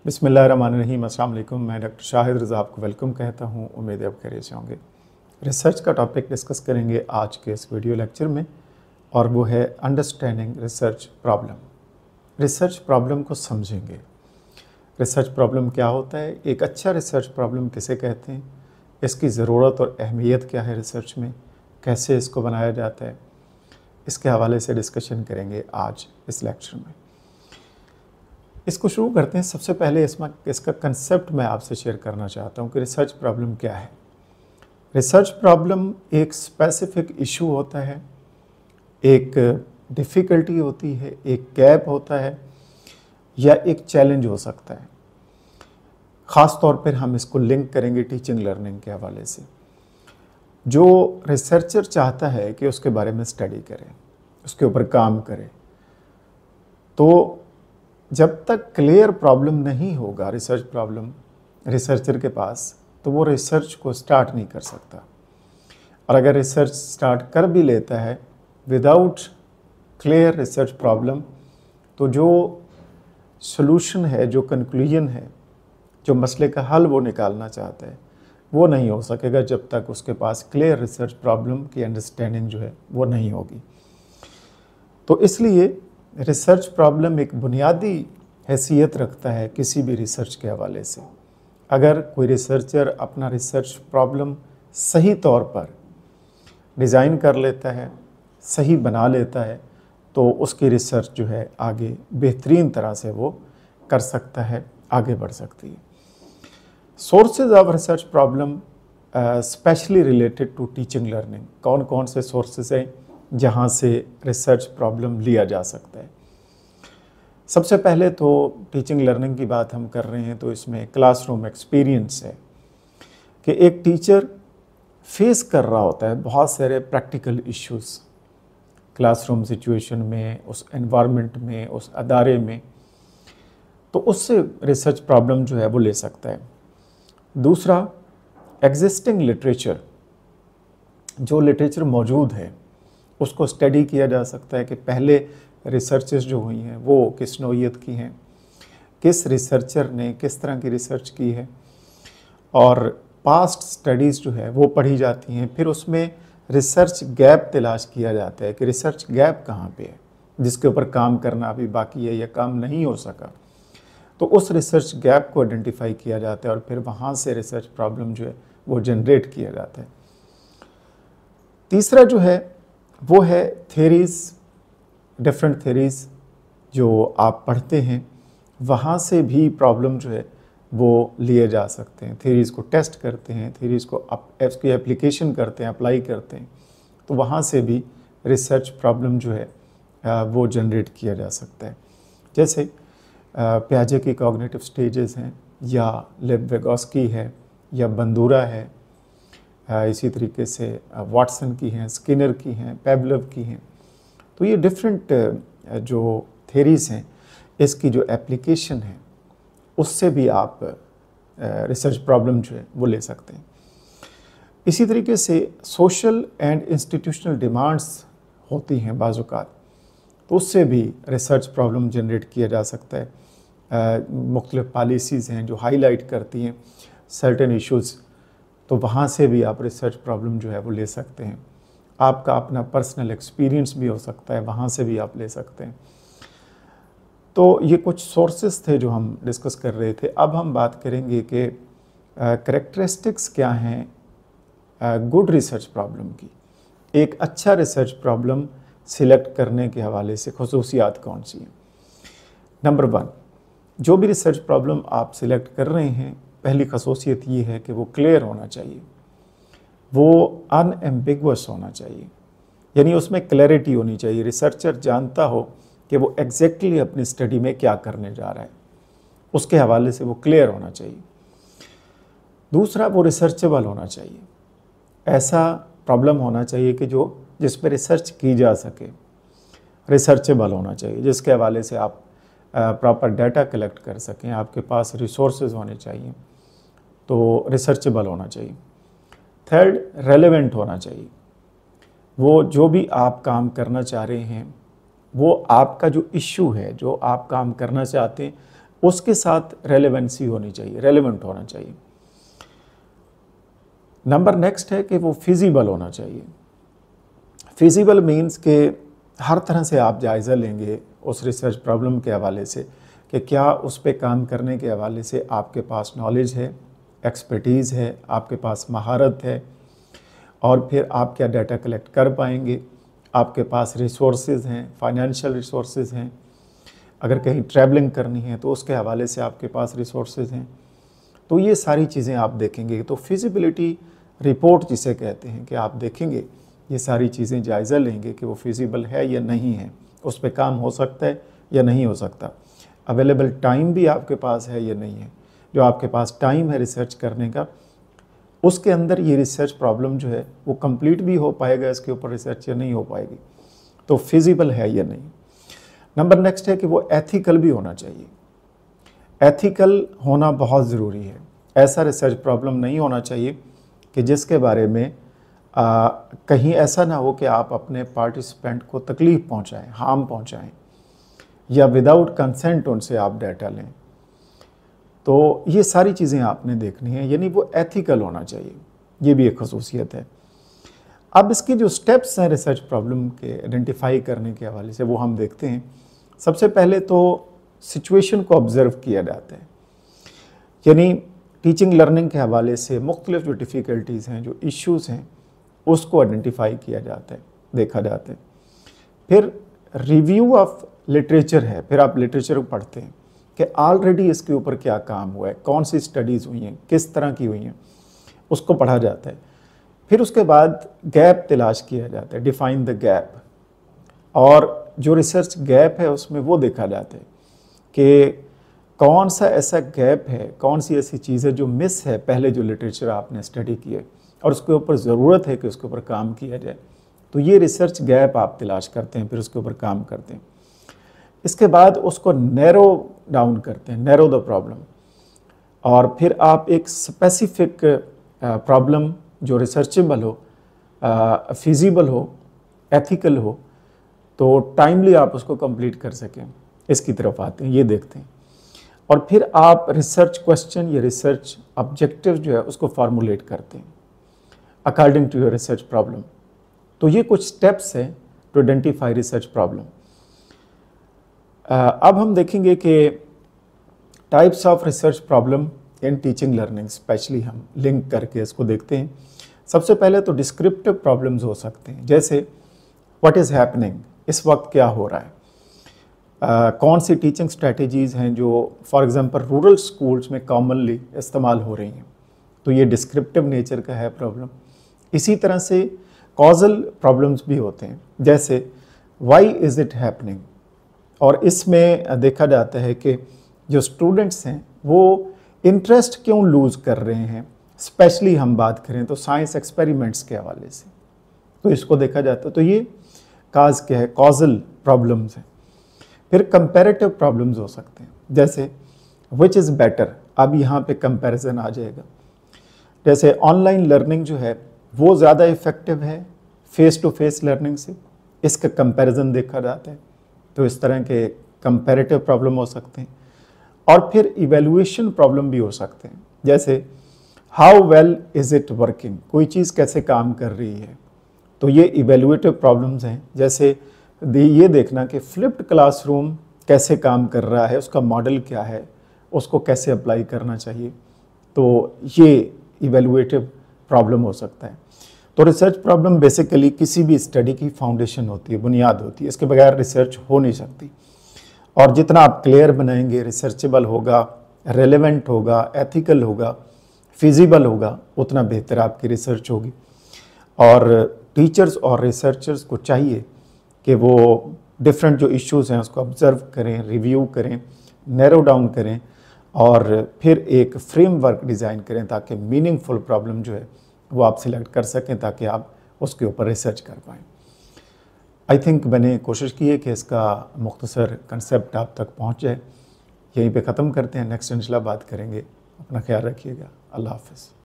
बिस्मिल्लाहिर्रहमानिर्रहीम। अस्सलाम वालेकुम। मैं डॉक्टर शाहिद रज़ा आपको वेलकम कहता हूँ। उम्मीद है आप खैरियत से होंगे। रिसर्च का टॉपिक डिस्कस करेंगे आज के इस वीडियो लेक्चर में, और वो है understanding research problem. Research problem को समझेंगे। रिसर्च प्रॉब्लम क्या होता है, एक अच्छा रिसर्च प्रॉब्लम किसे कहते हैं, इसकी ज़रूरत और अहमियत क्या है रिसर्च में, कैसे इसको बनाया जाता है, इसके हवाले से डिस्कशन करेंगे आज इस लेक्चर में। इसको शुरू करते हैं। सबसे पहले इसका कंसेप्ट मैं आपसे शेयर करना चाहता हूँ कि रिसर्च प्रॉब्लम क्या है। रिसर्च प्रॉब्लम एक स्पेसिफिक इशू होता है, एक डिफ़िकल्टी होती है, एक गैप होता है, या एक चैलेंज हो सकता है। ख़ास तौर पर हम इसको लिंक करेंगे टीचिंग लर्निंग के हवाले से। जो रिसर्चर चाहता है कि उसके बारे में स्टडी करे, उसके ऊपर काम करे, तो जब तक क्लियर प्रॉब्लम नहीं होगा रिसर्च प्रॉब्लम रिसर्चर के पास, तो वो रिसर्च को स्टार्ट नहीं कर सकता। और अगर रिसर्च स्टार्ट कर भी लेता है विदाउट क्लियर रिसर्च प्रॉब्लम, तो जो सॉल्यूशन है, जो कंक्लूजन है, जो मसले का हल वो निकालना चाहता है, वो नहीं हो सकेगा जब तक उसके पास क्लियर रिसर्च प्रॉब्लम की अंडरस्टैंडिंग जो है वो नहीं होगी। तो इसलिए रिसर्च प्रॉब्लम एक बुनियादी हैसियत रखता है किसी भी रिसर्च के हवाले से। अगर कोई रिसर्चर अपना रिसर्च प्रॉब्लम सही तौर पर डिज़ाइन कर लेता है, सही बना लेता है, तो उसकी रिसर्च जो है आगे बेहतरीन तरह से वो कर सकता है, आगे बढ़ सकती है। Sources of research problem specially related to teaching learning. कौन कौन से सोर्सेज हैं जहाँ से रिसर्च प्रॉब्लम लिया जा सकता है। सबसे पहले तो टीचिंग लर्निंग की बात हम कर रहे हैं, तो इसमें क्लासरूम एक्सपीरियंस है कि एक टीचर फेस कर रहा होता है बहुत सारे प्रैक्टिकल इश्यूज़ क्लासरूम सिचुएशन में, उस एनवायरनमेंट में, उस अदारे में, तो उससे रिसर्च प्रॉब्लम जो है वो ले सकता है। दूसरा, एग्जिस्टिंग लिटरेचर, जो लिटरेचर मौजूद है उसको स्टडी किया जा सकता है कि पहले रिसर्चेस जो हुई हैं वो किस नौइयत की हैं, किस रिसर्चर ने किस तरह की रिसर्च की है, और पास्ट स्टडीज़ जो है वो पढ़ी जाती हैं। फिर उसमें रिसर्च गैप तलाश किया जाता है कि रिसर्च गैप कहाँ पे है, जिसके ऊपर काम करना अभी बाकी है या काम नहीं हो सका, तो उस रिसर्च गैप को आइडेंटिफाई किया जाता है और फिर वहाँ से रिसर्च प्रॉब्लम जो है वो जनरेट किया जाता है। तीसरा जो है वो है थेरीज़, डिफरेंट थेरीज़ जो आप पढ़ते हैं, वहाँ से भी प्रॉब्लम जो है वो लिए जा सकते हैं। थेरीज़ को टेस्ट करते हैं, थेरीज़ को इसकी एप्लीकेशन करते हैं, अप्लाई करते हैं, तो वहाँ से भी रिसर्च प्रॉब्लम जो है वो जनरेट किया जा सकता है। जैसे प्याजे की कॉग्निटिव स्टेजेस हैं, या लेव वेगोस्की है, या बंदूरा है, इसी तरीके से वाटसन की हैं, स्किनर की हैं, पेवलोव की हैं। तो ये डिफरेंट जो थेरीज़ हैं, इसकी जो एप्लीकेशन है उससे भी आप रिसर्च प्रॉब्लम जो है वो ले सकते हैं। इसी तरीके से सोशल एंड इंस्टीट्यूशनल डिमांड्स होती हैं बाज़ औक़ात, तो उससे भी रिसर्च प्रॉब्लम जनरेट किया जा सकता है। मुख्तलिफ पॉलिसीज़ हैं जो हाईलाइट करती हैं सर्टेन इश्यूज़, तो वहाँ से भी आप रिसर्च प्रॉब्लम जो है वो ले सकते हैं। आपका अपना पर्सनल एक्सपीरियंस भी हो सकता है, वहाँ से भी आप ले सकते हैं। तो ये कुछ सोर्सेस थे जो हम डिस्कस कर रहे थे। अब हम बात करेंगे कि कैरेक्टरिस्टिक्स क्या हैं गुड रिसर्च प्रॉब्लम की। एक अच्छा रिसर्च प्रॉब्लम सिलेक्ट करने के हवाले से खुसूसियात कौन सी हैं। नंबर 1, जो भी रिसर्च प्रॉब्लम आप सिलेक्ट कर रहे हैं, पहली खसूसियत ये है कि वो क्लियर होना चाहिए, वो अनएम्बिगुअस होना चाहिए, यानी उसमें क्लैरिटी होनी चाहिए। रिसर्चर जानता हो कि वो एग्जैक्टली अपनी स्टडी में क्या करने जा रहा है, उसके हवाले से वो क्लियर होना चाहिए। दूसरा, वो रिसर्चेबल होना चाहिए। ऐसा प्रॉब्लम होना चाहिए कि जिस पर रिसर्च की जा सके, रिसर्चेबल होना चाहिए, जिसके हवाले से आप प्रॉपर डाटा कलेक्ट कर सकें, आपके पास रिसोर्सेज होने चाहिए, तो रिसर्चेबल होना चाहिए। थर्ड, रेलेवेंट होना चाहिए। वो जो भी आप काम करना चाह रहे हैं, वो आपका जो इश्यू है, जो आप काम करना चाहते हैं, उसके साथ रेलेवेंसी होनी चाहिए, रेलेवेंट होना चाहिए। नंबर नेक्स्ट है कि वो फिजिबल होना चाहिए। फिजिबल मीन्स कि हर तरह से आप जायज़ा लेंगे उस रिसर्च प्रॉब्लम के हवाले से कि क्या उस पर काम करने के हवाले से आपके पास नॉलेज है, एक्सपर्टीज़ है, आपके पास महारत है, और फिर आप क्या डाटा कलेक्ट कर पाएंगे, आपके पास रिसोर्सेज हैं, फाइनेंशियल रिसोर्सेज हैं, अगर कहीं ट्रैवलिंग करनी है तो उसके हवाले से आपके पास रिसोर्सेज हैं। तो ये सारी चीज़ें आप देखेंगे। तो फिजिबिलिटी रिपोर्ट जिसे कहते हैं कि आप देखेंगे, ये सारी चीज़ें जायज़ा लेंगे कि वो फिजिबल है या नहीं है, उस पर काम हो सकता है या नहीं हो सकता, अवेलेबल टाइम भी आपके पास है या नहीं है। जो आपके पास टाइम है रिसर्च करने का, उसके अंदर ये रिसर्च प्रॉब्लम जो है वो कंप्लीट भी हो पाएगा, इसके ऊपर रिसर्च या नहीं हो पाएगी, तो फिजिबल है या नहीं। नंबर नेक्स्ट है कि वो एथिकल भी होना चाहिए। एथिकल होना बहुत ज़रूरी है। ऐसा रिसर्च प्रॉब्लम नहीं होना चाहिए कि जिसके बारे में कहीं ऐसा ना हो कि आप अपने पार्टिसिपेंट को तकलीफ़ पहुंचाएं, हार्म पहुंचाएं, या विदाउट कंसेंट उनसे आप डाटा लें। तो ये सारी चीज़ें आपने देखनी है, यानी वो एथिकल होना चाहिए, ये भी एक खसूसियत है। अब इसके जो स्टेप्स हैं रिसर्च प्रॉब्लम के आइडेंटिफाई करने के हवाले से, वो हम देखते हैं। सबसे पहले तो सिचुएशन को ऑब्ज़र्व किया जाता है, यानी टीचिंग लर्निंग के हवाले से मुख्तलिफ जो डिफ़िकल्टीज़ हैं, जो इश्यूज़ हैं, उसको आइडेंटिफाई किया जाता है, देखा जाता है। फिर रिव्यू ऑफ लिटरेचर है, फिर आप लिटरेचर को पढ़ते हैं कि ऑलरेडी इसके ऊपर क्या काम हुआ है, कौन सी स्टडीज़ हुई हैं, किस तरह की हुई हैं, उसको पढ़ा जाता है। फिर उसके बाद गैप तलाश किया जाता है, डिफ़ाइन द गैप, और जो रिसर्च गैप है उसमें वो देखा जाता है कि कौन सा ऐसा गैप है, कौन सी ऐसी चीज़ है जो मिस है पहले जो लिटरेचर आपने स्टडी की है, और उसके ऊपर ज़रूरत है कि उसके ऊपर काम किया जाए। तो ये रिसर्च गैप आप तलाश करते हैं, फिर उसके ऊपर काम करते हैं। इसके बाद उसको नैरो डाउन करते हैं, नैरो द प्रॉब्लम, और फिर आप एक स्पेसिफिक प्रॉब्लम जो रिसर्चेबल हो, फिजिबल हो, एथिकल हो, तो टाइमली आप उसको कंप्लीट कर सकें, इसकी तरफ आते हैं, ये देखते हैं। और फिर आप रिसर्च क्वेश्चन या रिसर्च ऑब्जेक्टिव जो है उसको फार्मूलेट करते हैं according to your research problem. तो ये कुछ स्टेप्स हैं टू आइडेंटिफाई रिसर्च प्रॉब्लम। अब हम देखेंगे कि types of research problem in teaching learning, specially हम लिंक करके इसको देखते हैं। सबसे पहले तो डिस्क्रिप्टिव प्रॉब्लम्स हो सकते हैं, जैसे व्हाट इज़ हैपनिंग, इस वक्त क्या हो रहा है, कौन सी टीचिंग स्ट्रेटजीज़ हैं जो फॉर एग्जांपल रूरल स्कूल्स में कॉमनली इस्तेमाल हो रही हैं, तो ये डिस्क्रिप्टिव नेचर का है प्रॉब्लम। इसी तरह से कॉजल प्रॉब्लम्स भी होते हैं, जैसे व्हाई इज़ इट हैपनिंग, और इसमें देखा जाता है कि जो स्टूडेंट्स हैं वो इंटरेस्ट क्यों लूज़ कर रहे हैं, स्पेशली हम बात करें तो साइंस एक्सपेरिमेंट्स के हवाले से, तो इसको देखा जाता है। तो ये काज क्या है, कॉजल प्रॉब्लम्स हैं। फिर कंपैरेटिव प्रॉब्लम्स हो सकते हैं, जैसे विच इज़ बेटर, अब यहाँ पे कंपैरिजन आ जाएगा। जैसे ऑनलाइन लर्निंग जो है वो ज़्यादा इफ़ेक्टिव है फेस टू फेस लर्निंग से, इसका कंपैरिजन देखा जाता है। तो इस तरह के कंपैरेटिव प्रॉब्लम हो सकते हैं। और फिर इवैल्यूएशन प्रॉब्लम भी हो सकते हैं, जैसे how well is it working, कोई चीज़ कैसे काम कर रही है, तो ये इवैल्यूएटिव प्रॉब्लम्स हैं। जैसे ये देखना कि फ्लिप्ड क्लासरूम कैसे काम कर रहा है, उसका मॉडल क्या है, उसको कैसे अप्लाई करना चाहिए, तो ये इवैल्यूएटिव प्रॉब्लम हो सकता है। तो रिसर्च प्रॉब्लम बेसिकली किसी भी स्टडी की फाउंडेशन होती है, बुनियाद होती है, इसके बगैर रिसर्च हो नहीं सकती। और जितना आप क्लियर बनाएंगे, रिसर्चेबल होगा, रेलेवेंट होगा, एथिकल होगा, फिजिबल होगा, उतना बेहतर आपकी रिसर्च होगी। और टीचर्स और रिसर्चर्स को चाहिए कि वो डिफरेंट जो इश्यूज़ हैं उसको ऑब्ज़र्व करें, रिव्यू करें, नैरो डाउन करें, और फिर एक फ्रेमवर्क डिज़ाइन करें ताकि मीनिंगफुल प्रॉब्लम जो है वो आप सिलेक्ट कर सकें, ताकि आप उसके ऊपर रिसर्च कर पाएँ। आई थिंक मैंने कोशिश की है कि इसका मुख्तसर कंसेप्ट आप तक पहुँच जाए। यहीं पे ख़त्म करते हैं, नेक्स्ट इंशाल्लाह बात करेंगे। अपना ख्याल रखिएगा। अल्लाह हाफ़िज़।